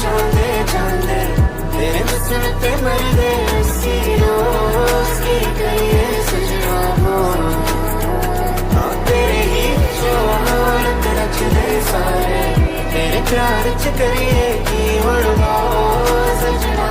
चांदे चांदे तेरे मिसन ते मरदे अस्सी रोज की करिए सजना बोल हाँ तेरे ही जो हालत रचदे सारे तेरे प्यार च करिए की उड़वा सजना